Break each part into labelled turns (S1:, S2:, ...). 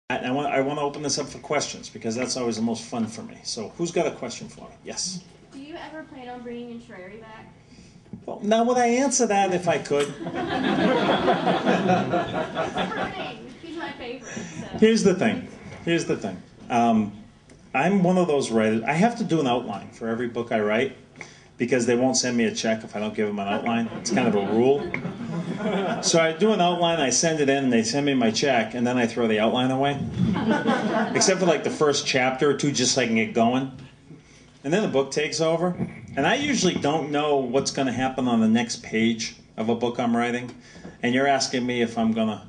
S1: I want to open this up for questions because that's always the most fun for me. So who's got a question for me? Yes?
S2: Do you ever plan on bringing Intrari back?
S1: Well, now would I answer that if I could?
S2: He's my favorite. So.
S1: Here's the thing. I'm one of those writers. I have to do an outline for every book I write because they won't send me a check if I don't give them an outline. It's kind of a rule. So I do an outline, I send it in, and they send me my check, and then I throw the outline away. Except for like the first chapter or two, just so I can get going. And then the book takes over. And I usually don't know what's going to happen on the next page of a book I'm writing. And you're asking me if I'm going to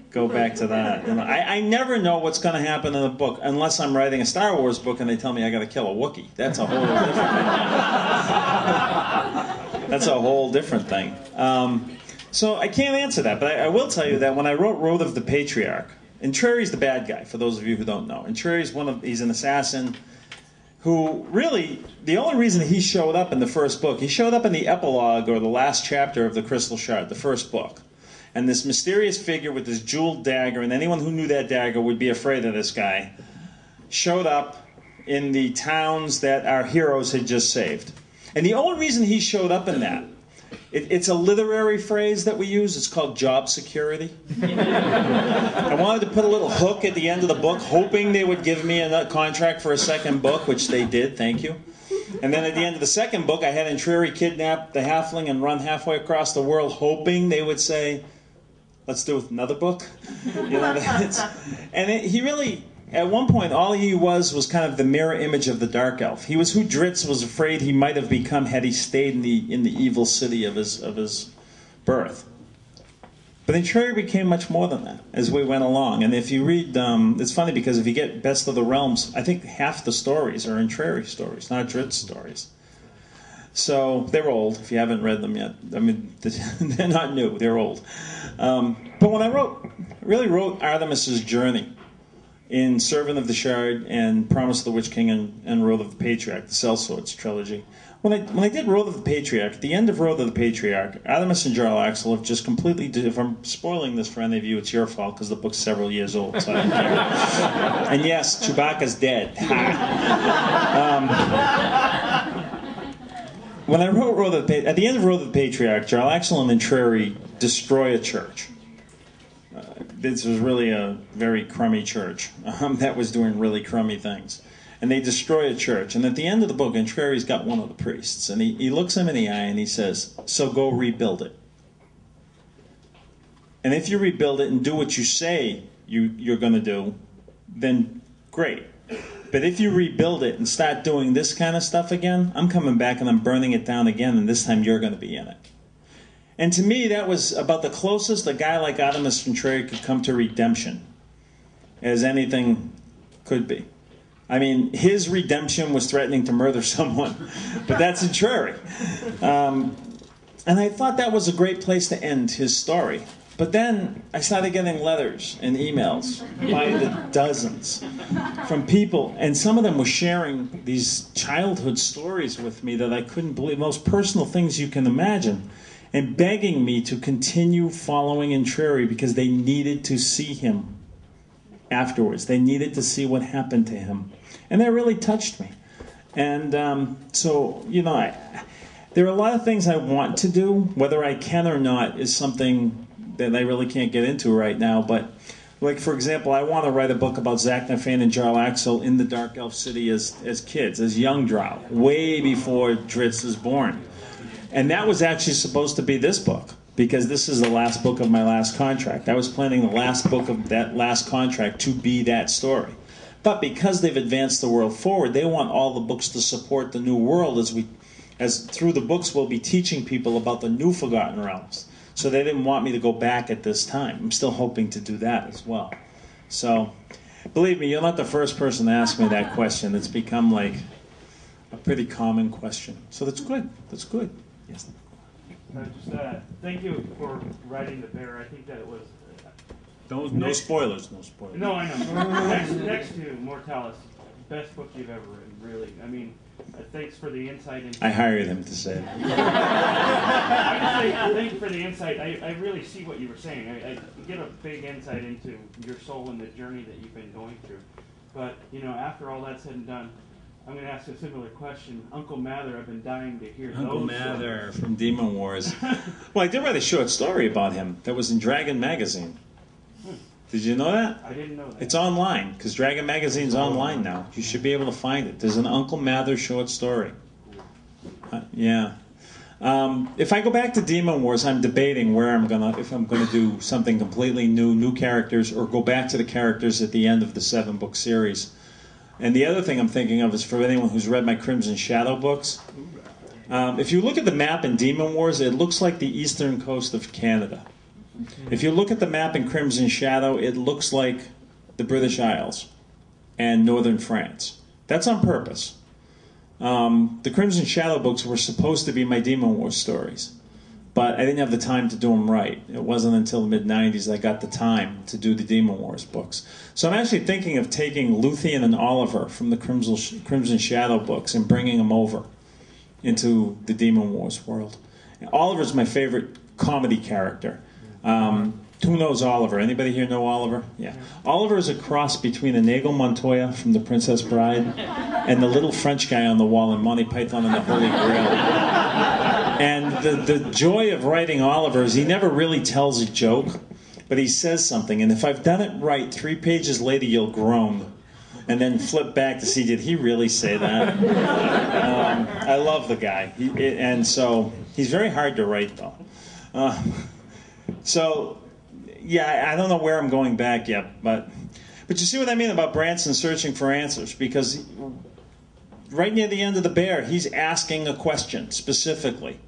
S1: go back to that. And I never know what's going to happen in a book unless I'm writing a Star Wars book and they tell me I got to kill a Wookiee. That's a whole different thing. That's a whole different thing. So I can't answer that, but I will tell you that when I wrote Road of the Patriarch, Intrari's the bad guy, for those of you who don't know. Intrari's he's an assassin who really, the only reason he showed up in the first book, he showed up in the epilogue or the last chapter of the Crystal Shard, the first book. And this mysterious figure with this jeweled dagger, and anyone who knew that dagger would be afraid of this guy, showed up in the towns that our heroes had just saved. And the only reason he showed up in that, it's a literary phrase that we use. It's called job security. I wanted to put a little hook at the end of the book, hoping they would give me a contract for a second book, which they did, thank you. And then at the end of the second book, I had Intrari kidnap the halfling and run halfway across the world, hoping they would say, let's do another book. You know, he really, at one point, all he was kind of the mirror image of the Dark Elf. He was who Drizzt was afraid he might have become had he stayed in the evil city of his birth. But Intrari became much more than that as we went along. And if you read, it's funny because if you get Best of the Realms, I think half the stories are Intrari stories, not Drizzt stories. So they're old, if you haven't read them yet. I mean, they're not new, they're old. But when I really wrote Artemis's journey in Servant of the Shard and Promise of the Witch King and Road of the Patriarch, the Sellswords trilogy, when I did Road of the Patriarch, at the end of Road of the Patriarch, Artemis and Jarl Axel have just completely, if I'm spoiling this for any of you, it's your fault because the book's several years old, so I don't care. And yes, Chewbacca's dead. When I wrote Road of the at the end of Road of the Patriarch, Jarl Axel and Intrari destroy a church. This was really a very crummy church that was doing really crummy things. And they destroy a church. And at the end of the book, Intrari's got one of the priests. And he looks him in the eye and he says, so go rebuild it. And if you rebuild it and do what you say you're going to do, then great. But if you rebuild it and start doing this kind of stuff again, I'm coming back and I'm burning it down again, and this time you're going to be in it. And to me, that was about the closest a guy like Artemis Intrari could come to redemption as anything could be. I mean, his redemption was threatening to murder someone, but that's Intrari. And I thought that was a great place to end his story. But then I started getting letters and emails by the dozens from people, and some of them were sharing these childhood stories with me that I couldn't believe, most personal things you can imagine, and begging me to continue following Intrari because they needed to see him afterwards. They needed to see what happened to him. And that really touched me. And so, you know, there are a lot of things I want to do. Whether I can or not is something that I really can't get into right now. But, like, for example, I want to write a book about Zaknafan and Jarl Axel in the Dark Elf City as kids, as young Drow, way before Drizzt is born. And that was actually supposed to be this book, because this is the last book of my last contract. I was planning the last book of that last contract to be that story. But because they've advanced the world forward, they want all the books to support the new world as through the books we'll be teaching people about the new Forgotten Realms. So they didn't want me to go back at this time. I'm still hoping to do that as well. So, believe me, you're not the first person to ask me that question. It's become like a pretty common question. So that's good. That's good. Yes.
S3: Thank you for writing The Bear. I think that it was...
S1: No spoilers, no spoilers.
S3: No, I know. Next to Mortalis, best book you've ever written, really. I mean, thanks for the insight into...
S1: I hired him to say it.
S3: Thank you for the insight. I really see what you were saying. I get a big insight into your soul and the journey that you've been going through. But, you know, after all that's said and done, I'm going to ask a similar question. Uncle Mather, I've been dying to hear
S1: Uncle
S3: those
S1: Mather
S3: stories.
S1: from Demon Wars. Well, I did write a short story about him that was in Dragon Magazine. Did you know that?
S3: I didn't know that.
S1: It's online, because Dragon Magazine's online now. You should be able to find it. There's an Uncle Mather short story. Yeah. If I go back to Demon Wars, I'm debating if I'm gonna do something completely new characters, or go back to the characters at the end of the 7-book series. And the other thing I'm thinking of is for anyone who's read my Crimson Shadow books. If you look at the map in Demon Wars, it looks like the eastern coast of Canada. If you look at the map in Crimson Shadow, it looks like the British Isles and northern France. That's on purpose. The Crimson Shadow books were supposed to be my Demon Wars stories, but I didn't have the time to do them right. It wasn't until the mid-90s I got the time to do the Demon Wars books. So I'm actually thinking of taking Luthien and Oliver from the Crimson Shadow books and bringing them over into the Demon Wars world. Oliver's my favorite comedy character. Who knows Oliver? Anybody here know Oliver? Yeah. Oliver is a cross between Inigo Montoya from The Princess Bride and the little French guy on the wall in Monty Python and the Holy Grail. And the joy of writing Oliver is he never really tells a joke, but he says something. And if I've done it right, 3 pages later you'll groan. And then flip back to see, did he really say that? I love the guy. And so he's very hard to write, though. So, yeah, I don't know where I'm going back yet, but you see what I mean about Branson searching for answers, because right near the end of the bear, he's asking a question specifically,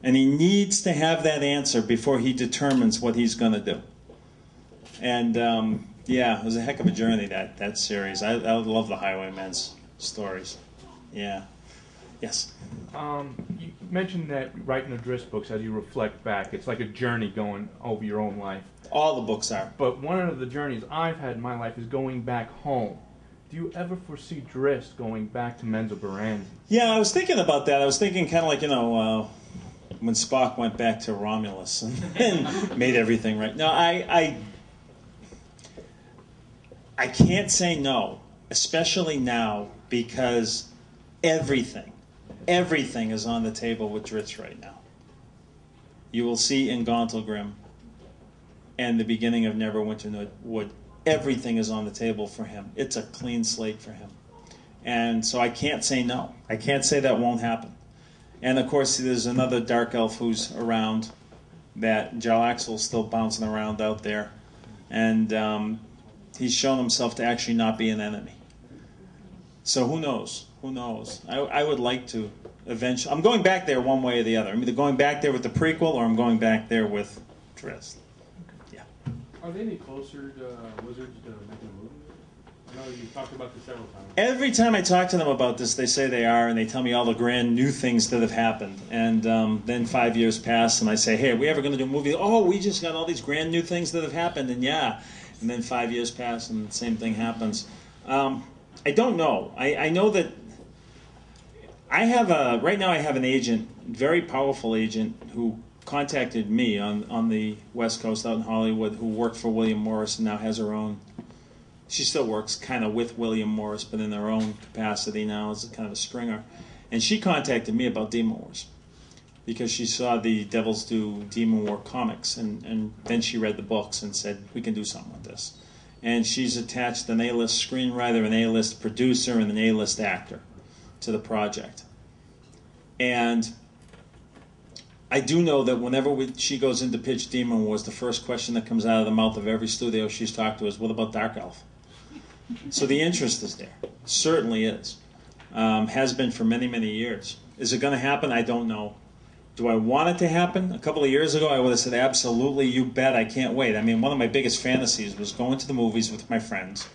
S1: and he needs to have that answer before he determines what he's going to do. And yeah, it was a heck of a journey, that series. I love the Highwaymen's stories. Yeah. Yes.
S4: You mentioned that writing the Drizzt books, as you reflect back, it's like a journey going over your own life.
S1: All the books are.
S4: But one of the journeys I've had in my life is going back home. Do you ever foresee Drizzt going back to Menzoberranzan?
S1: Yeah, I was thinking about that. I was thinking kind of like, when Spock went back to Romulus and made everything right. No, I can't say no, especially now, because everything is on the table with Drizzt right now. You will see in Gauntlgrym and the beginning of Neverwinter Wood, everything is on the table for him. It's a clean slate for him. And so I can't say no. I can't say that won't happen. And of course, there's another dark elf who's around, that Jarlaxle's still bouncing around out there. And he's shown himself to actually not be an enemy. So who knows? Who knows? I would like to eventually. I'm going back there one way or the other. I'm either going back there with the prequel or I'm going back there with Drizzt. Yeah.
S5: Are they any closer to Wizards to making a movie? I know you talked about this several times.
S1: Every time I talk to them about this, they say they are, and they tell me all the grand new things that have happened. And then 5 years pass, and I say, hey, are we ever going to do a movie? Oh, we just got all these grand new things that have happened, and yeah. And then 5 years pass, and the same thing happens. I don't know. I know that right now I have an agent, very powerful agent, who contacted me on the West Coast out in Hollywood, who worked for William Morris and now has her own. She still works kind of with William Morris, but in her own capacity now as kind of a stringer. And she contacted me about Demon Wars because she saw the Devils do Demon War comics, and then she read the books and said, we can do something with this. And she's attached an A-list screenwriter, an A-list producer, and an A-list actor to the project. And I do know that whenever she goes in to pitch Demon Wars, the first question that comes out of the mouth of every studio she's talked to is, what about Dark Elf? So the interest is there. Certainly is. Has been for many, many years. Is it going to happen? I don't know. Do I want it to happen? A couple of years ago, I would have said, absolutely, you bet, I can't wait. I mean, one of my biggest fantasies was going to the movies with my friends,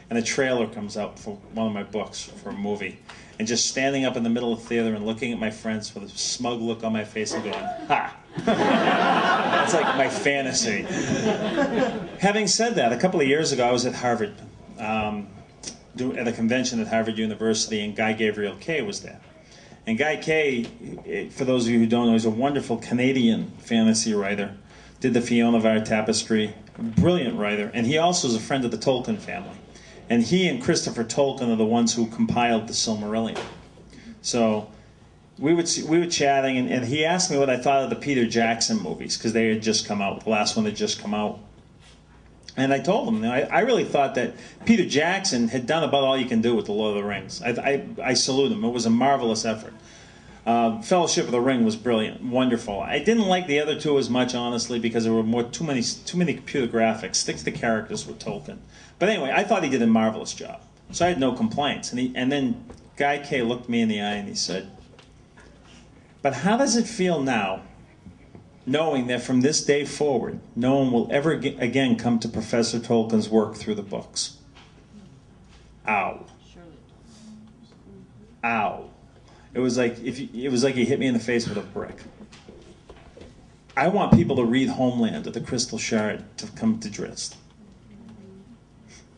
S1: and a trailer comes out for one of my books for a movie, and just standing up in the middle of the theater and looking at my friends with a smug look on my face and going, ha! That's like my fantasy. Having said that, a couple of years ago, I was at Harvard, at a convention at Harvard University, and Guy Gavriel Kay was there. And Guy Kay, for those of you who don't know, he's a wonderful Canadian fantasy writer. Did the Fiona of Our Tapestry. Brilliant writer. And he also is a friend of the Tolkien family. And he and Christopher Tolkien are the ones who compiled the Silmarillion. So we were chatting, and he asked me what I thought of the Peter Jackson movies, because they had just come out. The last one had just come out. And I told him, I really thought that Peter Jackson had done about all you can do with The Lord of the Rings. I salute him. It was a marvelous effort. Fellowship of the Ring was brilliant, wonderful. I didn't like the other two as much, honestly, because there were too many computer graphics. Stick to the characters with Tolkien. But anyway, I thought he did a marvelous job. So I had no complaints. And then Guy Kay looked me in the eye and he said, "But how does it feel now, knowing that from this day forward, no one will ever again come to Professor Tolkien's work through the books?" Ow. Ow. It was like he hit me in the face with a brick. I want people to read Homeland or The Crystal Shard to come to Drizzt.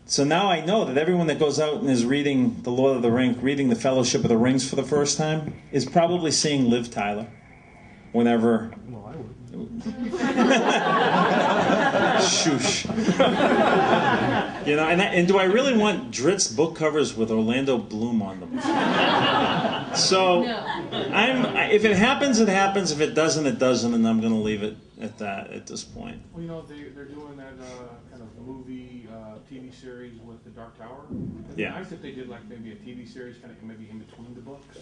S1: So now I know that everyone that goes out and is reading The Lord of the Rings, reading The Fellowship of the Rings for the first time, is probably seeing Liv Tyler whenever...
S4: Well, I would.
S1: Shush. You know, and do I really want Drizzt book covers with Orlando Bloom on them? So, if it happens, it happens. If it doesn't, it doesn't, and I'm going to leave it at that at this point.
S5: Well, you know, they're doing that kind of movie, TV series with The Dark Tower. It'd be nice if they did like maybe a TV series kind of maybe in between the books.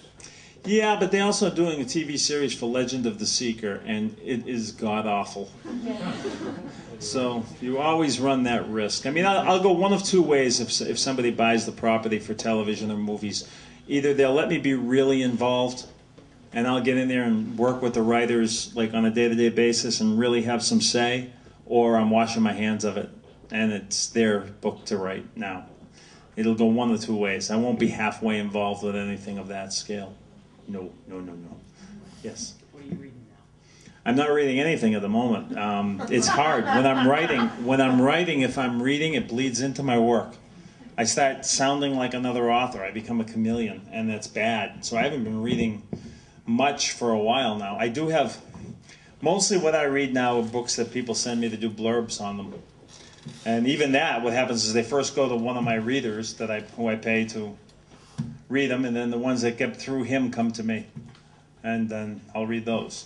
S1: Yeah, but they're also doing a TV series for Legend of the Seeker, and it is god-awful. So you always run that risk. I mean, I'll go one of two ways if somebody buys the property for television or movies. Either they'll let me be really involved, and I'll get in there and work with the writers like on a day-to-day basis and really have some say, or I'm washing my hands of it, and it's their book to write now. It'll go one of two ways. I won't be halfway involved with anything of that scale. No. Yes?
S6: What are you reading now?
S1: I'm not reading anything at the moment. It's hard. When I'm writing, if I'm reading, it bleeds into my work. I start sounding like another author. I become a chameleon, and that's bad. So I haven't been reading much for a while now. I do have, mostly what I read now are books that people send me to do blurbs on them. And even that, what happens is they first go to one of my readers who I pay to read them, and then the ones that get through him come to me, and then I'll read those.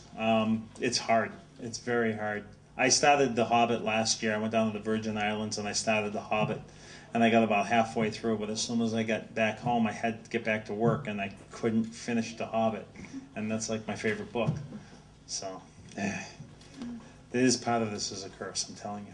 S1: It's hard. It's very hard. I started The Hobbit last year. I went down to the Virgin Islands and I started The Hobbit, and I got about halfway through, but as soon as I got back home, I had to get back to work, and I couldn't finish The Hobbit, and that's like my favorite book. So, it is part of this is a curse, I'm telling you.